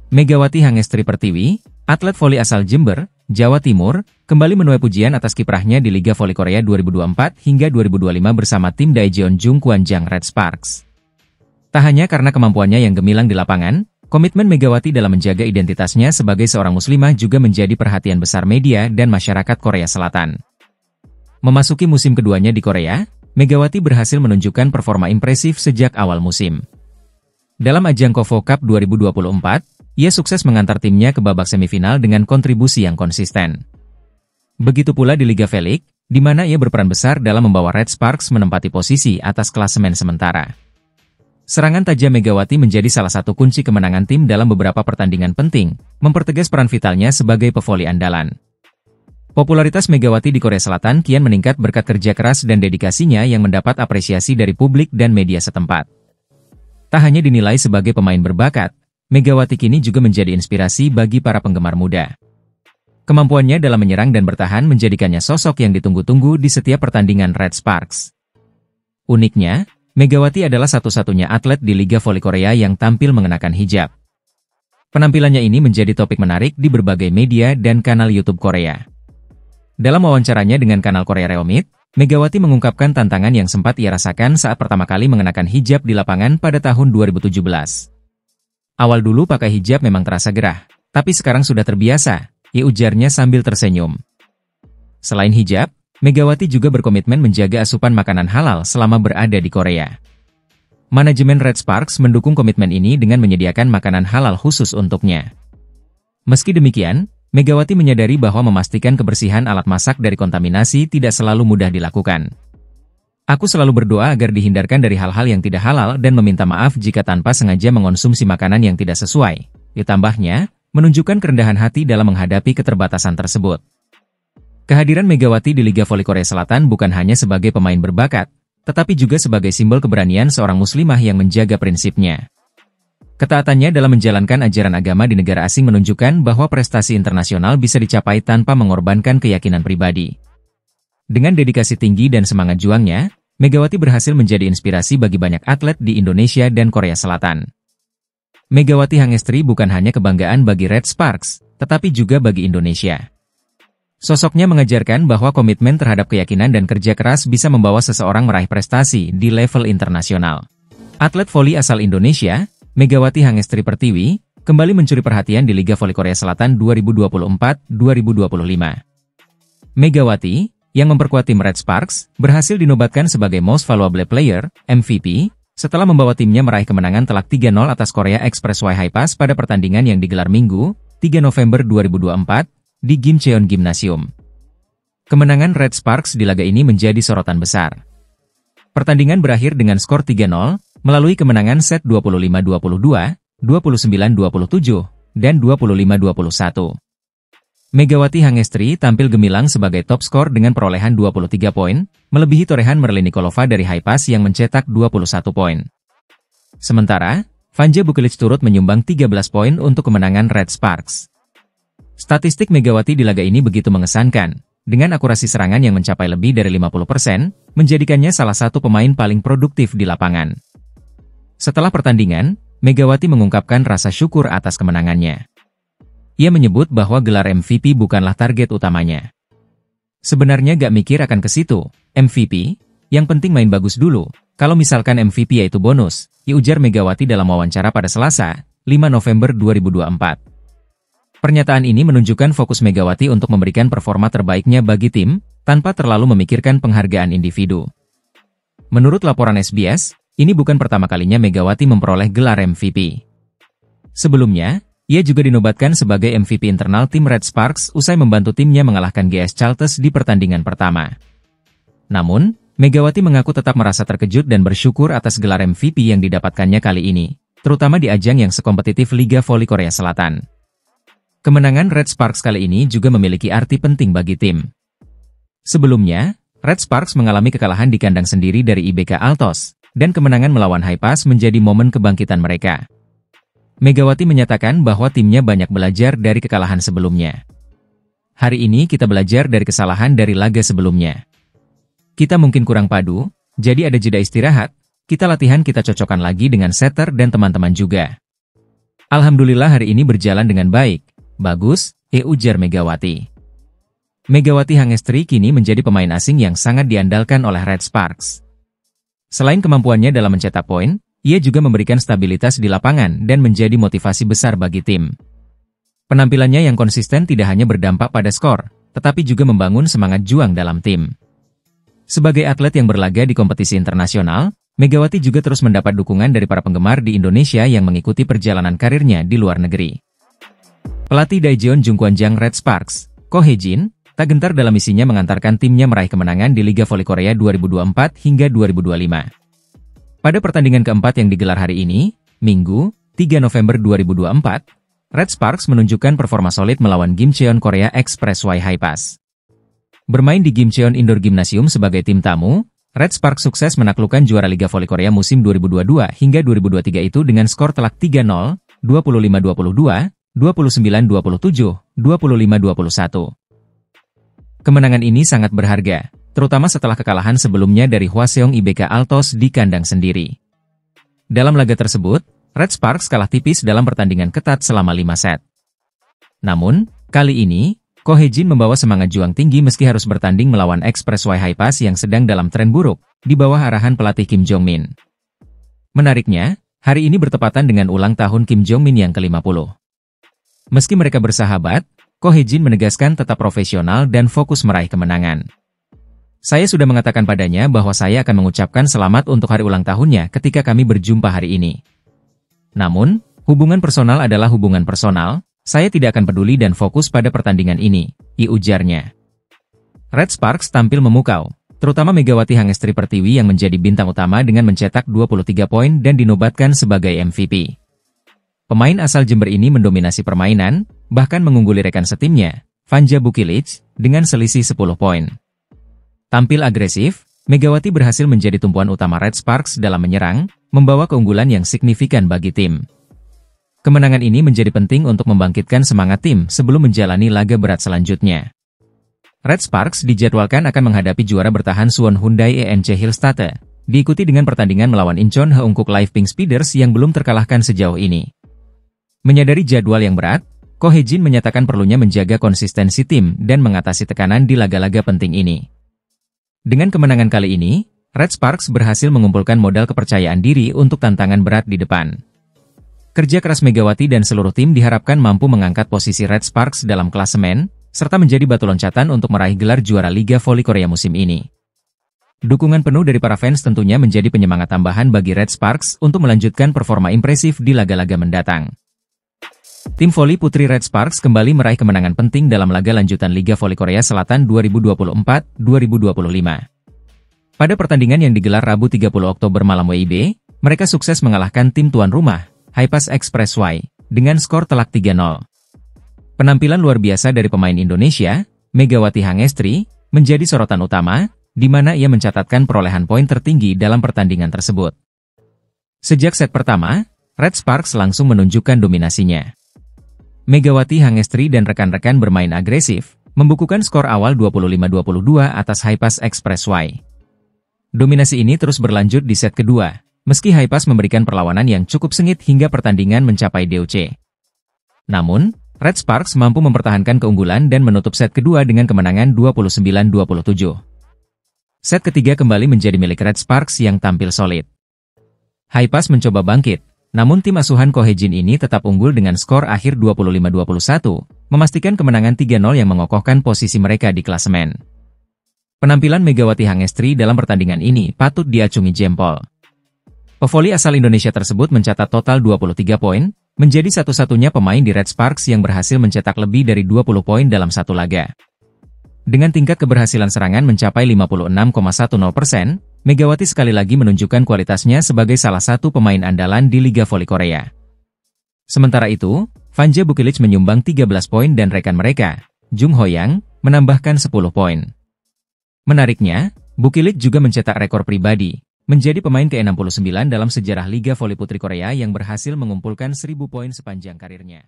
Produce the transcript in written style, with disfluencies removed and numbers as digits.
Megawati Hangestri Pertiwi, atlet voli asal Jember, Jawa Timur, kembali menuai pujian atas kiprahnya di Liga Voli Korea 2024 hingga 2025 bersama tim Daejeon Jungkwanjang Red Sparks. Tak hanya karena kemampuannya yang gemilang di lapangan, komitmen Megawati dalam menjaga identitasnya sebagai seorang muslimah juga menjadi perhatian besar media dan masyarakat Korea Selatan. Memasuki musim keduanya di Korea, Megawati berhasil menunjukkan performa impresif sejak awal musim. Dalam ajang KOFO Cup 2024, ia sukses mengantar timnya ke babak semifinal dengan kontribusi yang konsisten. Begitu pula di Liga V-League, di mana ia berperan besar dalam membawa Red Sparks menempati posisi atas klasemen sementara. Serangan tajam Megawati menjadi salah satu kunci kemenangan tim dalam beberapa pertandingan penting, mempertegas peran vitalnya sebagai pevoli andalan. Popularitas Megawati di Korea Selatan kian meningkat berkat kerja keras dan dedikasinya yang mendapat apresiasi dari publik dan media setempat. Tak hanya dinilai sebagai pemain berbakat, Megawati kini juga menjadi inspirasi bagi para penggemar muda. Kemampuannya dalam menyerang dan bertahan menjadikannya sosok yang ditunggu-tunggu di setiap pertandingan Red Sparks. Uniknya, Megawati adalah satu-satunya atlet di Liga Voli Korea yang tampil mengenakan hijab. Penampilannya ini menjadi topik menarik di berbagai media dan kanal YouTube Korea. Dalam wawancaranya dengan kanal Korea Reomit, Megawati mengungkapkan tantangan yang sempat ia rasakan saat pertama kali mengenakan hijab di lapangan pada tahun 2017. Awal dulu pakai hijab memang terasa gerah, tapi sekarang sudah terbiasa, ia ujarnya sambil tersenyum. Selain hijab, Megawati juga berkomitmen menjaga asupan makanan halal selama berada di Korea. Manajemen Red Sparks mendukung komitmen ini dengan menyediakan makanan halal khusus untuknya. Meski demikian, Megawati menyadari bahwa memastikan kebersihan alat masak dari kontaminasi tidak selalu mudah dilakukan. Aku selalu berdoa agar dihindarkan dari hal-hal yang tidak halal dan meminta maaf jika tanpa sengaja mengonsumsi makanan yang tidak sesuai. Ditambahnya, menunjukkan kerendahan hati dalam menghadapi keterbatasan tersebut. Kehadiran Megawati di Liga Voli Korea Selatan bukan hanya sebagai pemain berbakat, tetapi juga sebagai simbol keberanian seorang muslimah yang menjaga prinsipnya. Ketaatannya dalam menjalankan ajaran agama di negara asing menunjukkan bahwa prestasi internasional bisa dicapai tanpa mengorbankan keyakinan pribadi. Dengan dedikasi tinggi dan semangat juangnya, Megawati berhasil menjadi inspirasi bagi banyak atlet di Indonesia dan Korea Selatan. Megawati Hangestri bukan hanya kebanggaan bagi Red Sparks, tetapi juga bagi Indonesia. Sosoknya mengajarkan bahwa komitmen terhadap keyakinan dan kerja keras bisa membawa seseorang meraih prestasi di level internasional. Atlet voli asal Indonesia, Megawati Hangestri Pertiwi, kembali mencuri perhatian di Liga Voli Korea Selatan 2024-2025. Megawati, yang memperkuat tim Red Sparks, berhasil dinobatkan sebagai Most Valuable Player, MVP, setelah membawa timnya meraih kemenangan telak 3-0 atas Korea Expressway Hi-Pass pada pertandingan yang digelar Minggu, 3 November 2024, di Gimcheon Gymnasium. Kemenangan Red Sparks di laga ini menjadi sorotan besar. Pertandingan berakhir dengan skor 3-0, melalui kemenangan set 25-22, 29-27, dan 25-21. Megawati Hangestri tampil gemilang sebagai top skor dengan perolehan 23 poin, melebihi torehan Merlin Nikolova dari Hi-Pass yang mencetak 21 poin. Sementara, Vanja Bukelic turut menyumbang 13 poin untuk kemenangan Red Sparks. Statistik Megawati di laga ini begitu mengesankan, dengan akurasi serangan yang mencapai lebih dari 50%, menjadikannya salah satu pemain paling produktif di lapangan. Setelah pertandingan, Megawati mengungkapkan rasa syukur atas kemenangannya. Ia menyebut bahwa gelar MVP bukanlah target utamanya. Sebenarnya gak mikir akan ke situ, MVP, yang penting main bagus dulu, kalau misalkan MVP yaitu bonus, ujar Megawati dalam wawancara pada Selasa, 5 November 2024. Pernyataan ini menunjukkan fokus Megawati untuk memberikan performa terbaiknya bagi tim, tanpa terlalu memikirkan penghargaan individu. Menurut laporan SBS, ini bukan pertama kalinya Megawati memperoleh gelar MVP. Sebelumnya, ia juga dinobatkan sebagai MVP internal tim Red Sparks usai membantu timnya mengalahkan GS Chalters di pertandingan pertama. Namun, Megawati mengaku tetap merasa terkejut dan bersyukur atas gelar MVP yang didapatkannya kali ini, terutama di ajang yang sekompetitif Liga Voli Korea Selatan. Kemenangan Red Sparks kali ini juga memiliki arti penting bagi tim. Sebelumnya, Red Sparks mengalami kekalahan di kandang sendiri dari IBK Altos, dan kemenangan melawan Hi-Pass menjadi momen kebangkitan mereka. Megawati menyatakan bahwa timnya banyak belajar dari kekalahan sebelumnya. Hari ini kita belajar dari kesalahan dari laga sebelumnya. Kita mungkin kurang padu, jadi ada jeda istirahat, kita latihan kita cocokkan lagi dengan setter dan teman-teman juga. Alhamdulillah hari ini berjalan dengan baik. Bagus, ujar Megawati. Megawati Hangestri kini menjadi pemain asing yang sangat diandalkan oleh Red Sparks. Selain kemampuannya dalam mencetak poin, ia juga memberikan stabilitas di lapangan dan menjadi motivasi besar bagi tim. Penampilannya yang konsisten tidak hanya berdampak pada skor, tetapi juga membangun semangat juang dalam tim. Sebagai atlet yang berlaga di kompetisi internasional, Megawati juga terus mendapat dukungan dari para penggemar di Indonesia yang mengikuti perjalanan karirnya di luar negeri. Pelatih Daejeon Jungkwanjang Red Sparks, Ko Hye-jin, tak gentar dalam misinya mengantarkan timnya meraih kemenangan di Liga Voli Korea 2024 hingga 2025. Pada pertandingan keempat yang digelar hari ini, Minggu, 3 November 2024, Red Sparks menunjukkan performa solid melawan Gimcheon Korea Expressway Highpass. Bermain di Gimcheon Indoor Gymnasium sebagai tim tamu, Red Sparks sukses menaklukkan juara Liga Voli Korea musim 2022 hingga 2023 itu dengan skor telak 3-0, 25-22, 29-27, 25-21. Kemenangan ini sangat berharga, terutama setelah kekalahan sebelumnya dari Hwaseong IBK Altos di kandang sendiri. Dalam laga tersebut, Red Sparks kalah tipis dalam pertandingan ketat selama 5 set. Namun, kali ini, Ko Hye-jin membawa semangat juang tinggi meski harus bertanding melawan Expressway Highpass yang sedang dalam tren buruk, di bawah arahan pelatih Kim Jong-min. Menariknya, hari ini bertepatan dengan ulang tahun Kim Jong-min yang ke-50. Meski mereka bersahabat, Ko Hye-jin menegaskan tetap profesional dan fokus meraih kemenangan. Saya sudah mengatakan padanya bahwa saya akan mengucapkan selamat untuk hari ulang tahunnya ketika kami berjumpa hari ini. Namun, hubungan personal adalah hubungan personal, saya tidak akan peduli dan fokus pada pertandingan ini, ujarnya. Red Sparks tampil memukau, terutama Megawati Hangestri Pertiwi yang menjadi bintang utama dengan mencetak 23 poin dan dinobatkan sebagai MVP. Pemain asal Jember ini mendominasi permainan, bahkan mengungguli rekan setimnya, Vanja Bukilic, dengan selisih 10 poin. Tampil agresif, Megawati berhasil menjadi tumpuan utama Red Sparks dalam menyerang, membawa keunggulan yang signifikan bagi tim. Kemenangan ini menjadi penting untuk membangkitkan semangat tim sebelum menjalani laga berat selanjutnya. Red Sparks dijadwalkan akan menghadapi juara bertahan Suwon Hyundai ENC Hillstate, diikuti dengan pertandingan melawan Incheon Heungkuk Live Pink Speeders yang belum terkalahkan sejauh ini. Menyadari jadwal yang berat, Ko Hye-jin menyatakan perlunya menjaga konsistensi tim dan mengatasi tekanan di laga-laga penting ini. Dengan kemenangan kali ini, Red Sparks berhasil mengumpulkan modal kepercayaan diri untuk tantangan berat di depan. Kerja keras Megawati dan seluruh tim diharapkan mampu mengangkat posisi Red Sparks dalam klasemen, serta menjadi batu loncatan untuk meraih gelar juara Liga Voli Korea musim ini. Dukungan penuh dari para fans tentunya menjadi penyemangat tambahan bagi Red Sparks untuk melanjutkan performa impresif di laga-laga mendatang. Tim voli putri Red Sparks kembali meraih kemenangan penting dalam laga lanjutan Liga Voli Korea Selatan 2024-2025. Pada pertandingan yang digelar Rabu 30 Oktober malam WIB, mereka sukses mengalahkan tim tuan rumah, Highpass Expressway, dengan skor telak 3-0. Penampilan luar biasa dari pemain Indonesia, Megawati Hangestri, menjadi sorotan utama, di mana ia mencatatkan perolehan poin tertinggi dalam pertandingan tersebut. Sejak set pertama, Red Sparks langsung menunjukkan dominasinya. Megawati Hangestri dan rekan-rekan bermain agresif, membukukan skor awal 25-22 atas Highpass Expressway. Dominasi ini terus berlanjut di set kedua, meski Highpass memberikan perlawanan yang cukup sengit hingga pertandingan mencapai DOC. Namun, Red Sparks mampu mempertahankan keunggulan dan menutup set kedua dengan kemenangan 29-27. Set ketiga kembali menjadi milik Red Sparks yang tampil solid. Highpass mencoba bangkit, namun tim asuhan Ko Hye-jin ini tetap unggul dengan skor akhir 25-21, memastikan kemenangan 3-0 yang mengokohkan posisi mereka di klasemen. Penampilan Megawati Hangestri dalam pertandingan ini patut diacungi jempol. Pevoli asal Indonesia tersebut mencatat total 23 poin, menjadi satu-satunya pemain di Red Sparks yang berhasil mencetak lebih dari 20 poin dalam satu laga. Dengan tingkat keberhasilan serangan mencapai 56,10%, Megawati sekali lagi menunjukkan kualitasnya sebagai salah satu pemain andalan di Liga Voli Korea. Sementara itu, Vanja Bukilic menyumbang 13 poin dan rekan mereka, Jung Ho-yang, menambahkan 10 poin. Menariknya, Bukilic juga mencetak rekor pribadi, menjadi pemain ke-69 dalam sejarah Liga Voli Putri Korea yang berhasil mengumpulkan 1000 poin sepanjang karirnya.